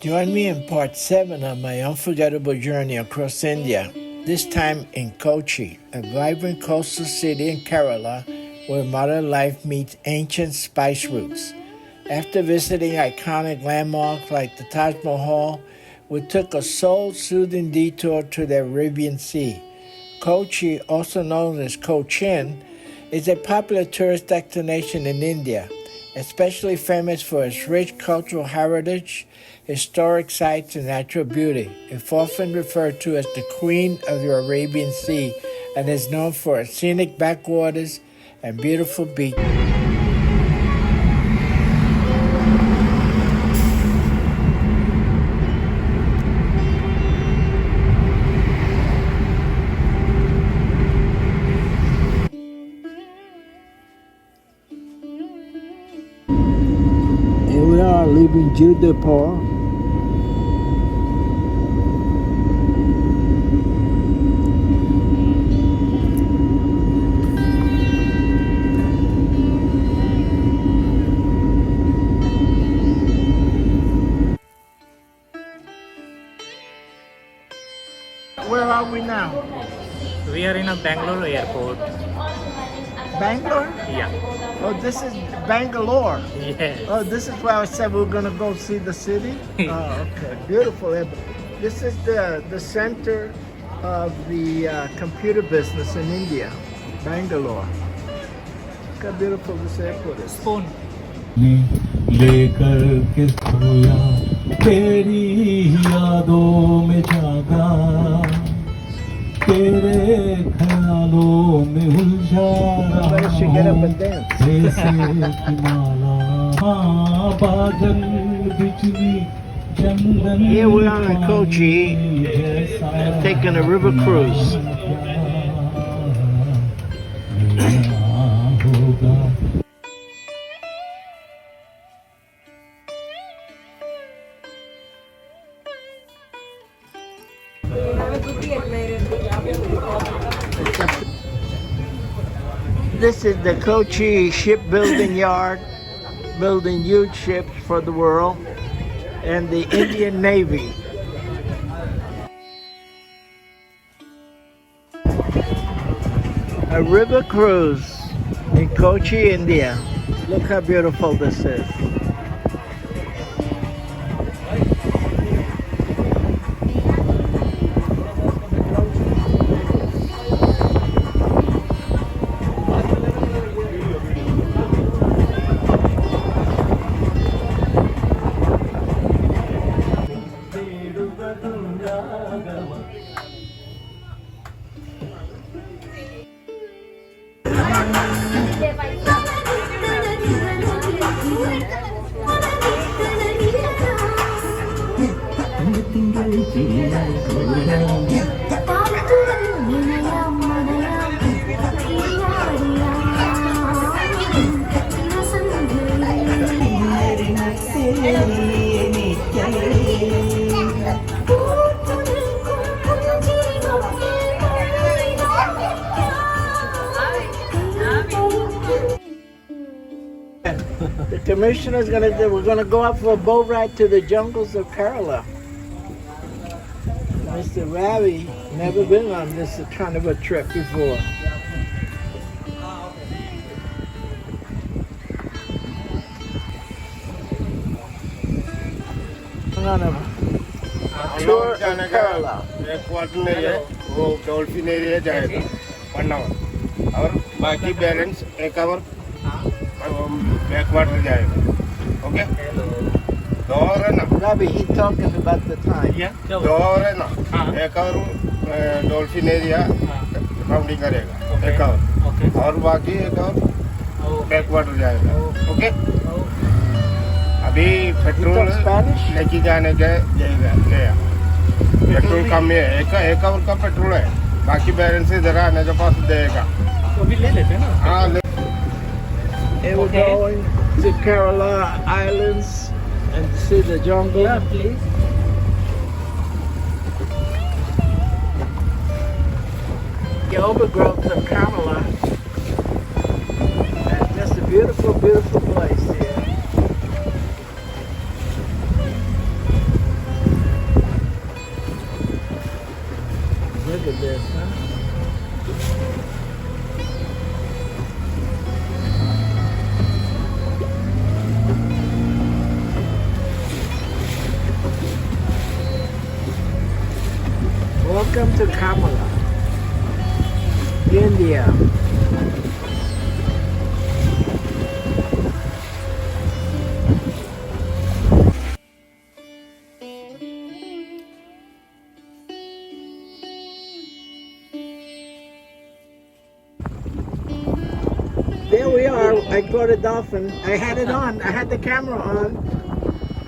Join me in part 7 of my unforgettable journey across India, this time in Kochi, a vibrant coastal city in Kerala where modern life meets ancient spice routes. After visiting iconic landmarks like the Taj Mahal, we took a soul-soothing detour to the Arabian Sea. Kochi, also known as Cochin, is a popular tourist destination in India, especially famous for its rich cultural heritage, historic sites, and natural beauty. It's often referred to as the Queen of the Arabian Sea and is known for its scenic backwaters and beautiful beaches. Here we are leaving Jodhpur. Where are we now? We are in a Bangalore airport. Bangalore? Yeah. Oh, this is Bangalore. Yes. Oh, this is where I said we were going to go see the city? Oh, okay. Beautiful. This is the center of the computer business in India, Bangalore. Look how beautiful this airport is. Spoon. लेकर के सोया तेरी यादों में जागा तेरे ख्यालों में उलझा रहा हूँ जैसे कि माला बादल बिजली चंदन Here we are in Kochi, taking a river cruise. This is the Kochi shipbuilding yard, building huge ships for the world, and the Indian Navy. A river cruise in Kochi, India. Look how beautiful this is. The commissioner's we're gonna go out for a boat ride to the jungles of Kerala. Mr. Ravi never been on this kind of a trip before. On a tour of Kerala. backwaters area वो dolphin area जाएगा 1 our और बाकी balance 1 our backwater जाएगा okay दो our है ना Ravi, he's talking about the time. दो our है ना 1 आवर डॉल्फिन एरिया राउंडिंग करेगा 1 आवर और बाकी 1 आवर बैकवाटर जाएगा ओके अभी पेट्रोल लेके जाने गया पेट्रोल कम है एक आवर का पेट्रोल है बाकी बैलेंस इधर आने के पास देगा तो भी ले लेते हैं ना हाँ And we're going to Kerala Islands and see the jungle. Yeah, please. The overgrowth of Kerala. And just a beautiful, beautiful place here. Look at this, huh? Welcome to Kamala, India. There we are. I caught a dolphin. I had it on. I had the camera on.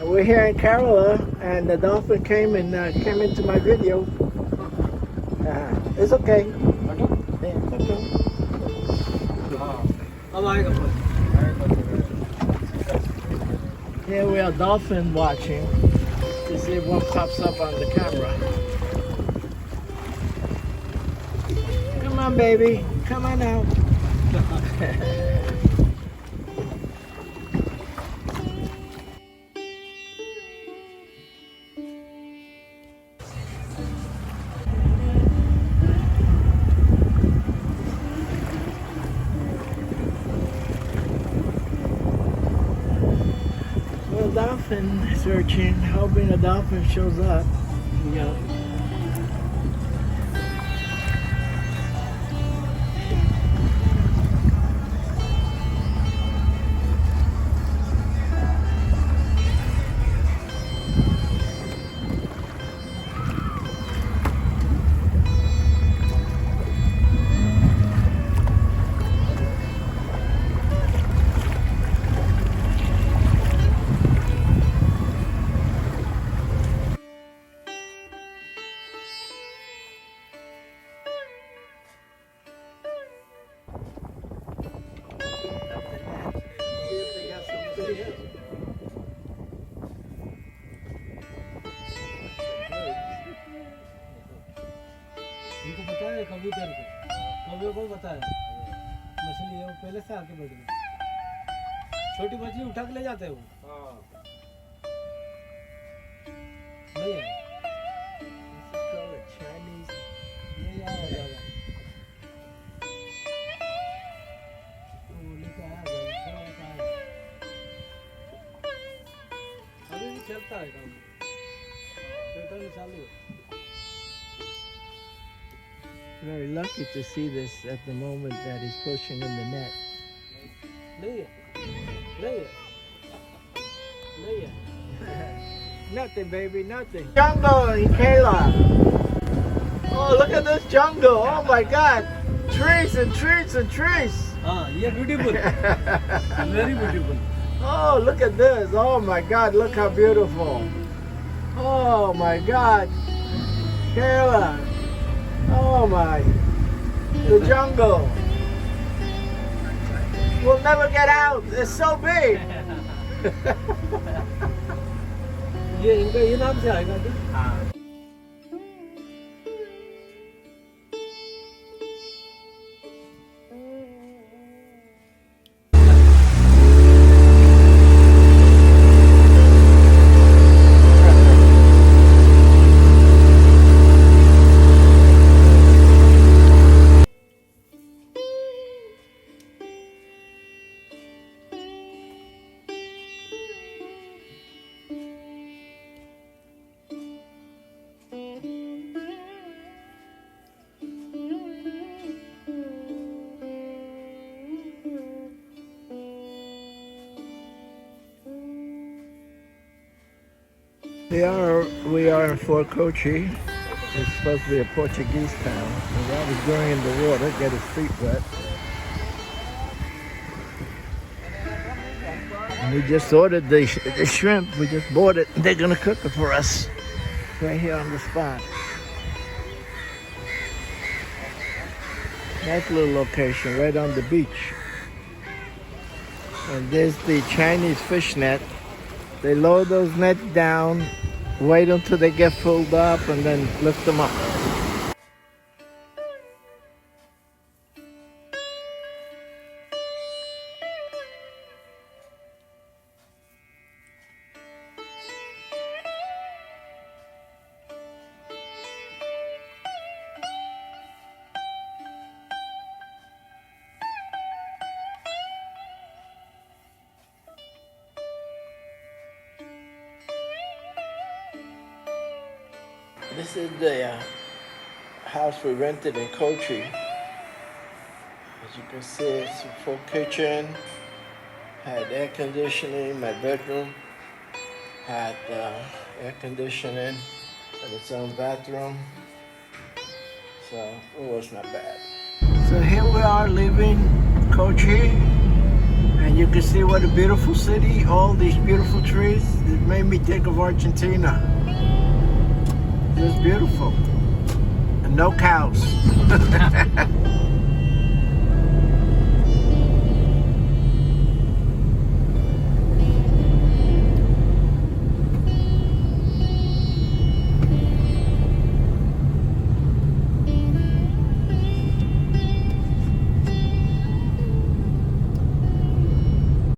And we're here in Kerala, and the dolphin came and came into my video. It's okay. Yeah, it's okay. Here we are dolphin watching to see if one pops up on the camera. Come on, baby. Come on out. Well, dolphin searching, hoping a dolphin shows up. Yeah. इनको पता है कबूतर को, कौवे को पता है मछली है, वो पहले से आके बैठ गई, छोटी मछली उठा के ले जाते हैं वो। नहीं है ये यार आ जाएगा, वो लेके आया थोड़ा बताया, अभी भी चलता है काम, पेट्रोल चालू है। Very lucky to see this at the moment that he's pushing in the net. Nothing, baby, nothing. Jungle in Kerala. Oh, look at this jungle. Oh my God. Trees and trees and trees. Yeah, beautiful. Very beautiful. Oh, look at this. Oh my God, look how beautiful. Oh my God. Kerala. Oh my. The jungle. We'll never get out. It's so big. ये इनका ये नाम से आएगा क्या? हाँ We are in Fort Kochi. It's supposed to be a Portuguese town. The guy was going in the water, get his feet wet. And we just ordered the shrimp. We just bought it. They're gonna cook it for us right here on the spot. Nice little location right on the beach. And there's the Chinese fish net. They lower those nets down, wait until they get filled up, and then lift them up. This is the house we rented in Kochi. As you can see, it's a full kitchen, had air conditioning. My bedroom had air conditioning and its own bathroom, so it was not bad. So here we are living Kochi, and you can see what a beautiful city, all these beautiful trees. It made me think of Argentina. Just beautiful. And no cows.